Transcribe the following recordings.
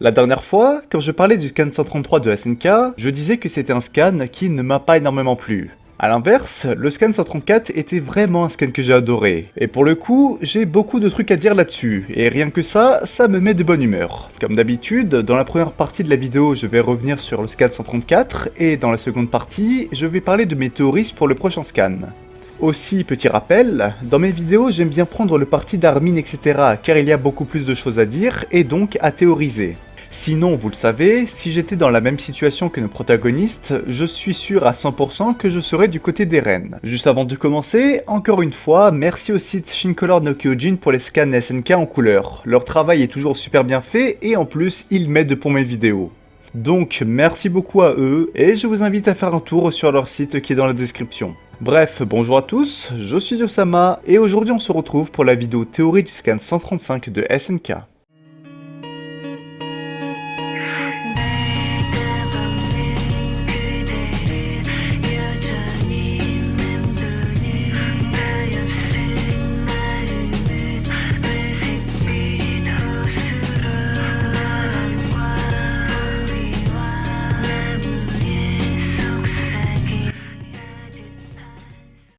La dernière fois, quand je parlais du scan 133 de SNK, je disais que c'était un scan qui ne m'a pas énormément plu. A l'inverse, le scan 134 était vraiment un scan que j'ai adoré. Et pour le coup, j'ai beaucoup de trucs à dire là-dessus, et rien que ça me met de bonne humeur. Comme d'habitude, dans la première partie de la vidéo, je vais revenir sur le scan 134, et dans la seconde partie, je vais parler de mes théories pour le prochain scan. Aussi, petit rappel, dans mes vidéos j'aime bien prendre le parti d'Armin etc. car il y a beaucoup plus de choses à dire et donc à théoriser. Sinon, vous le savez, si j'étais dans la même situation que nos protagonistes, je suis sûr à 100% que je serais du côté d'Eren. Juste avant de commencer, encore une fois, merci au site Shincolor no Kyojin pour les scans SNK en couleur. Leur travail est toujours super bien fait et en plus, ils m'aident pour mes vidéos. Donc merci beaucoup à eux et je vous invite à faire un tour sur leur site qui est dans la description. Bref, bonjour à tous, je suis Osama et aujourd'hui on se retrouve pour la vidéo théorie du scan 135 de SNK.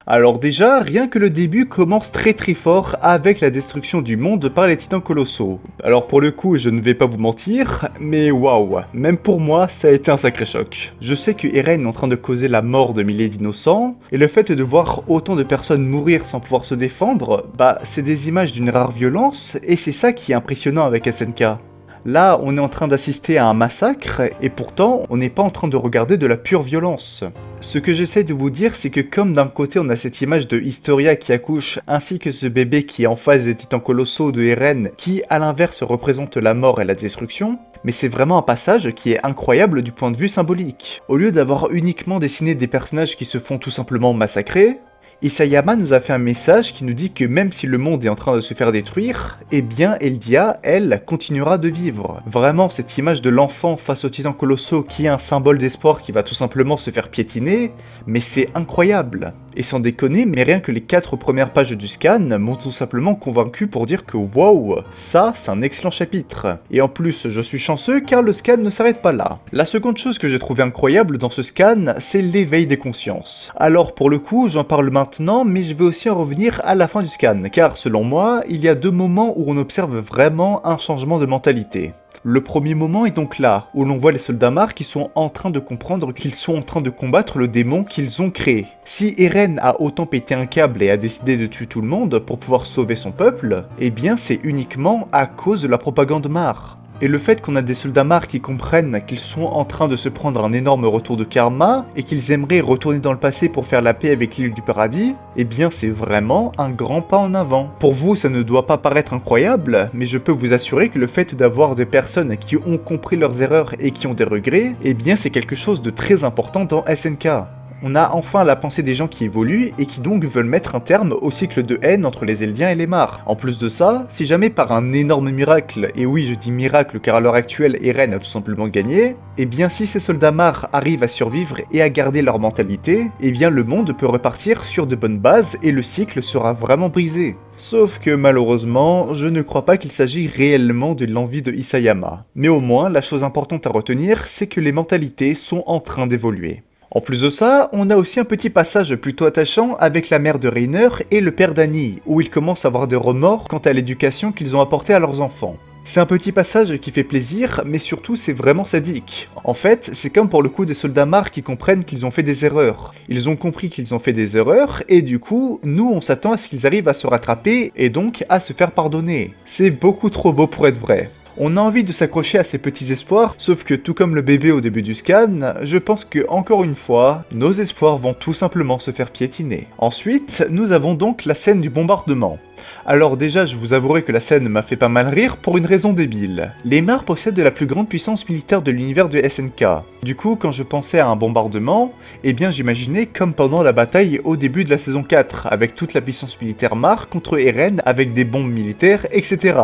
Alors déjà, rien que le début commence très fort avec la destruction du monde par les titans colossaux. Alors pour le coup, je ne vais pas vous mentir, mais waouh, même pour moi, ça a été un sacré choc. Je sais que Eren est en train de causer la mort de milliers d'innocents, et le fait de voir autant de personnes mourir sans pouvoir se défendre, bah c'est des images d'une rare violence, et c'est ça qui est impressionnant avec SNK. Là, on est en train d'assister à un massacre, et pourtant, on n'est pas en train de regarder de la pure violence. Ce que j'essaie de vous dire, c'est que comme d'un côté on a cette image de Historia qui accouche, ainsi que ce bébé qui est en face des titans colossaux de Eren, qui à l'inverse représente la mort et la destruction, mais c'est vraiment un passage qui est incroyable du point de vue symbolique. Au lieu d'avoir uniquement dessiné des personnages qui se font tout simplement massacrer, Isayama nous a fait un message qui nous dit que même si le monde est en train de se faire détruire, eh bien Eldia, elle, continuera de vivre. Vraiment, cette image de l'enfant face aux titans colossaux qui est un symbole d'espoir qui va tout simplement se faire piétiner, mais c'est incroyable. Et sans déconner, mais rien que les 4 premières pages du scan m'ont tout simplement convaincu pour dire que wow, ça c'est un excellent chapitre. Et en plus, je suis chanceux car le scan ne s'arrête pas là. La seconde chose que j'ai trouvé incroyable dans ce scan, c'est l'éveil des consciences. Alors pour le coup, j'en parle maintenant, mais je vais aussi en revenir à la fin du scan, car selon moi, il y a 2 moments où on observe vraiment un changement de mentalité. Le premier moment est donc là, où l'on voit les soldats Mar qui sont en train de comprendre qu'ils sont en train de combattre le démon qu'ils ont créé. Si Eren a autant pété un câble et a décidé de tuer tout le monde pour pouvoir sauver son peuple, eh bien c'est uniquement à cause de la propagande Mar. Et le fait qu'on a des soldats Mar qui comprennent qu'ils sont en train de se prendre un énorme retour de karma et qu'ils aimeraient retourner dans le passé pour faire la paix avec l'île du paradis, eh bien c'est vraiment un grand pas en avant. Pour vous, ça ne doit pas paraître incroyable, mais je peux vous assurer que le fait d'avoir des personnes qui ont compris leurs erreurs et qui ont des regrets, eh bien c'est quelque chose de très important dans SNK. On a enfin la pensée des gens qui évoluent et qui donc veulent mettre un terme au cycle de haine entre les Eldiens et les Mar. En plus de ça, si jamais par un énorme miracle, et oui je dis miracle car à l'heure actuelle Eren a tout simplement gagné, et bien si ces soldats Mar arrivent à survivre et à garder leur mentalité, et bien le monde peut repartir sur de bonnes bases et le cycle sera vraiment brisé. Sauf que malheureusement, je ne crois pas qu'il s'agit réellement de l'envie de Isayama. Mais au moins, la chose importante à retenir, c'est que les mentalités sont en train d'évoluer. En plus de ça, on a aussi un petit passage plutôt attachant avec la mère de Reiner et le père d'Annie, où ils commencent à avoir des remords quant à l'éducation qu'ils ont apportée à leurs enfants. C'est un petit passage qui fait plaisir, mais surtout c'est vraiment sadique. En fait, c'est comme pour le coup des soldats Mar qui comprennent qu'ils ont fait des erreurs. Ils ont compris qu'ils ont fait des erreurs, et du coup, nous on s'attend à ce qu'ils arrivent à se rattraper, et donc à se faire pardonner. C'est beaucoup trop beau pour être vrai. On a envie de s'accrocher à ces petits espoirs, sauf que tout comme le bébé au début du scan, je pense que encore une fois, nos espoirs vont tout simplement se faire piétiner. Ensuite, nous avons donc la scène du bombardement. Alors déjà, je vous avouerai que la scène m'a fait pas mal rire pour une raison débile. Les Mar possèdent la plus grande puissance militaire de l'univers de SNK. Du coup, quand je pensais à un bombardement, eh bien j'imaginais comme pendant la bataille au début de la saison 4, avec toute la puissance militaire Mar contre Eren avec des bombes militaires, etc.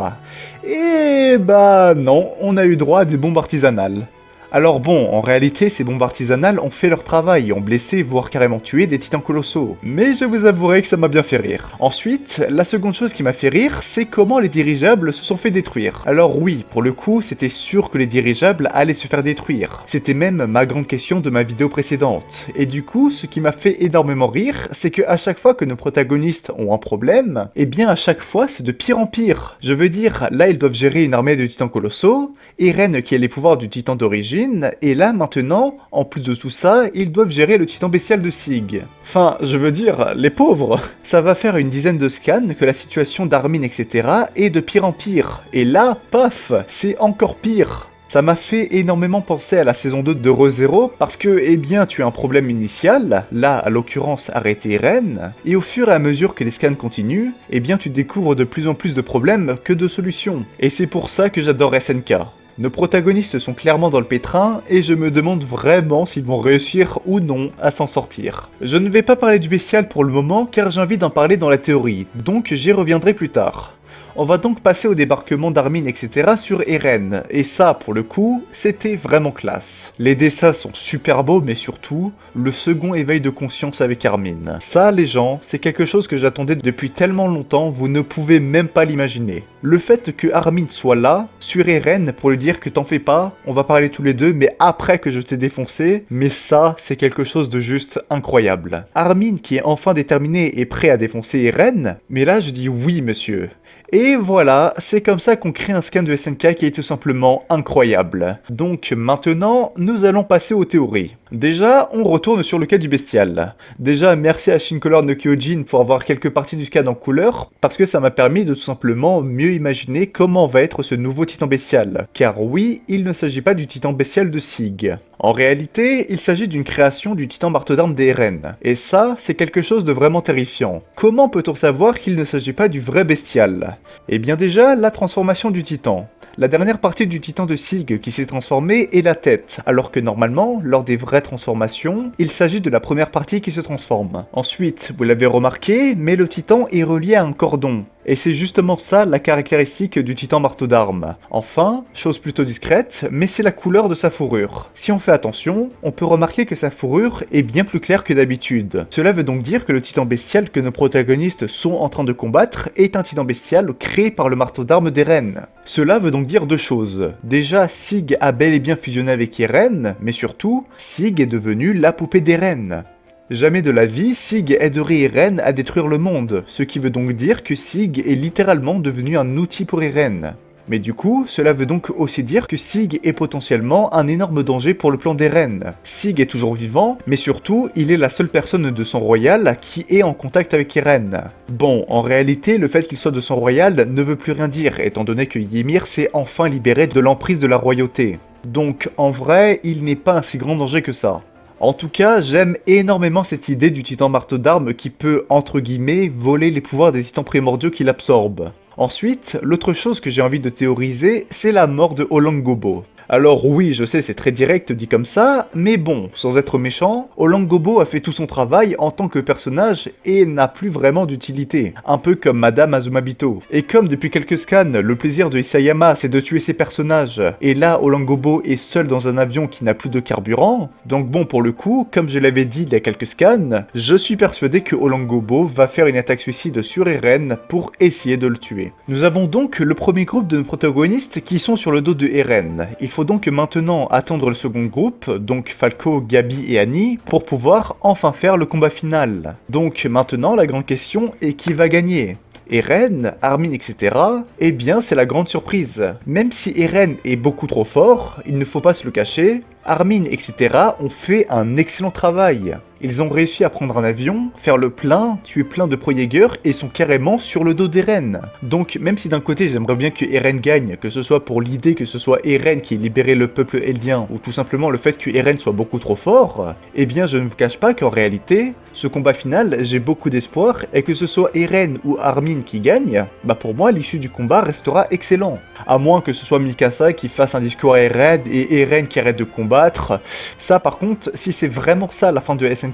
Et bah non, on a eu droit à des bombes artisanales. Alors bon, en réalité, ces bombes artisanales ont fait leur travail, ont blessé, voire carrément tué des titans colossaux. Mais je vous avouerai que ça m'a bien fait rire. Ensuite, la seconde chose qui m'a fait rire, c'est comment les dirigeables se sont fait détruire. Alors oui, pour le coup, c'était sûr que les dirigeables allaient se faire détruire. C'était même ma grande question de ma vidéo précédente. Et du coup, ce qui m'a fait énormément rire, c'est que à chaque fois que nos protagonistes ont un problème, eh bien à chaque fois c'est de pire en pire. Je veux dire, là ils doivent gérer une armée de titans colossaux, Eren qui a les pouvoirs du titan d'origine, et là maintenant, en plus de tout ça, ils doivent gérer le titan bestial de Sig. Enfin, je veux dire, les pauvres. Ça va faire une dizaine de scans que la situation d'Armin etc. est de pire en pire. Et là, paf, c'est encore pire. Ça m'a fait énormément penser à la saison 2 de Re:Zero parce que, eh bien, tu as un problème initial, là, à l'occurrence, arrêter Eren, et au fur et à mesure que les scans continuent, eh bien, tu découvres de plus en plus de problèmes que de solutions. Et c'est pour ça que j'adore SNK. Nos protagonistes sont clairement dans le pétrin et je me demande vraiment s'ils vont réussir ou non à s'en sortir. Je ne vais pas parler du bestial pour le moment car j'ai envie d'en parler dans la théorie, donc j'y reviendrai plus tard. On va donc passer au débarquement d'Armin etc. sur Eren, et ça, pour le coup, c'était vraiment classe. Les dessins sont super beaux, mais surtout, le second éveil de conscience avec Armin. Ça, les gens, c'est quelque chose que j'attendais depuis tellement longtemps, vous ne pouvez même pas l'imaginer. Le fait que Armin soit là, sur Eren, pour lui dire que t'en fais pas, on va parler tous les deux, mais après que je t'ai défoncé, mais ça, c'est quelque chose de juste incroyable. Armin qui est enfin déterminé et prêt à défoncer Eren, mais là je dis oui monsieur. Et voilà, c'est comme ça qu'on crée un scan de SNK qui est tout simplement incroyable. Donc maintenant, nous allons passer aux théories. Déjà, on retourne sur le cas du bestial. Déjà, merci à Shincolor no Kyojin pour avoir quelques parties du scan en couleur, parce que ça m'a permis de tout simplement mieux imaginer comment va être ce nouveau titan bestial. Car oui, il ne s'agit pas du titan bestial de Sig. En réalité, il s'agit d'une création du titan marteau d'armes d'Eren. Et ça, c'est quelque chose de vraiment terrifiant. Comment peut-on savoir qu'il ne s'agit pas du vrai bestial? Eh bien déjà, la transformation du titan. La dernière partie du titan de Sig qui s'est transformée est la tête, alors que normalement, lors des vraies transformations, il s'agit de la première partie qui se transforme. Ensuite, vous l'avez remarqué, mais le titan est relié à un cordon. Et c'est justement ça la caractéristique du titan marteau d'armes. Enfin, chose plutôt discrète, mais c'est la couleur de sa fourrure. Si on fait attention, on peut remarquer que sa fourrure est bien plus claire que d'habitude. Cela veut donc dire que le titan bestial que nos protagonistes sont en train de combattre est un titan bestial créé par le marteau d'armes d'Eren. Cela veut donc dire deux choses. Déjà, Sig a bel et bien fusionné avec Eren, mais surtout, Sig est devenu la poupée d'Eren. Jamais de la vie, Sig aiderait Eren à détruire le monde, ce qui veut donc dire que Sig est littéralement devenu un outil pour Eren. Mais du coup, cela veut donc aussi dire que Sig est potentiellement un énorme danger pour le plan d'Eren. Sig est toujours vivant, mais surtout, il est la seule personne de son royal qui est en contact avec Eren. Bon, en réalité, le fait qu'il soit de son royal ne veut plus rien dire, étant donné que Ymir s'est enfin libéré de l'emprise de la royauté. Donc, en vrai, il n'est pas un si grand danger que ça. En tout cas, j'aime énormément cette idée du titan marteau d'armes qui peut, entre guillemets, voler les pouvoirs des titans primordiaux qu'il absorbe. Ensuite, l'autre chose que j'ai envie de théoriser, c'est la mort de Olangobo. Alors oui, je sais, c'est très direct dit comme ça, mais bon, sans être méchant, Olangobo a fait tout son travail en tant que personnage et n'a plus vraiment d'utilité, un peu comme Madame Azumabito. Et comme depuis quelques scans, le plaisir de Isayama c'est de tuer ses personnages, et là Olangobo est seul dans un avion qui n'a plus de carburant, donc bon pour le coup, comme je l'avais dit il y a quelques scans, je suis persuadé que Olangobo va faire une attaque suicide sur Eren pour essayer de le tuer. Nous avons donc le premier groupe de protagonistes qui sont sur le dos de Eren. Il faut donc maintenant attendre le second groupe, donc Falco, Gabi et Annie, pour pouvoir enfin faire le combat final. Donc maintenant la grande question est qui va gagner? Eren, Armin, etc. Eh bien c'est la grande surprise. Même si Eren est beaucoup trop fort, il ne faut pas se le cacher, Armin, etc. ont fait un excellent travail. Ils ont réussi à prendre un avion, faire le plein, tuer plein de pro-Jaeger et sont carrément sur le dos d'Eren. Donc même si d'un côté j'aimerais bien que Eren gagne, que ce soit pour l'idée que ce soit Eren qui ait libéré le peuple eldien, ou tout simplement le fait que Eren soit beaucoup trop fort, eh bien je ne vous cache pas qu'en réalité, ce combat final, j'ai beaucoup d'espoir, et que ce soit Eren ou Armin qui gagne, bah pour moi l'issue du combat restera excellent. À moins que ce soit Mikasa qui fasse un discours à Eren et Eren qui arrête de combattre. Ça par contre, si c'est vraiment ça la fin de SNK,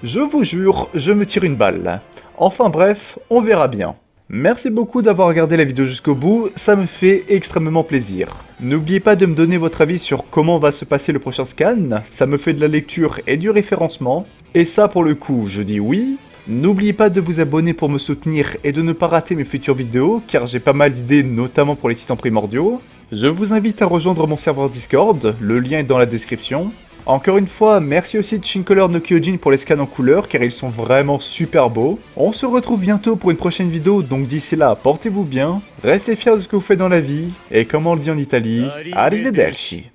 je vous jure, je me tire une balle. Enfin bref, on verra bien. Merci beaucoup d'avoir regardé la vidéo jusqu'au bout, ça me fait extrêmement plaisir. N'oubliez pas de me donner votre avis sur comment va se passer le prochain scan, ça me fait de la lecture et du référencement, et ça pour le coup je dis oui. N'oubliez pas de vous abonner pour me soutenir et de ne pas rater mes futures vidéos, car j'ai pas mal d'idées notamment pour les titans primordiaux. Je vous invite à rejoindre mon serveur Discord, le lien est dans la description. Encore une fois, merci aussi de Shincolor no Kyojin pour les scans en couleur car ils sont vraiment super beaux. On se retrouve bientôt pour une prochaine vidéo, donc d'ici là, portez-vous bien, restez fiers de ce que vous faites dans la vie, et comme on le dit en Italie, arrivederci.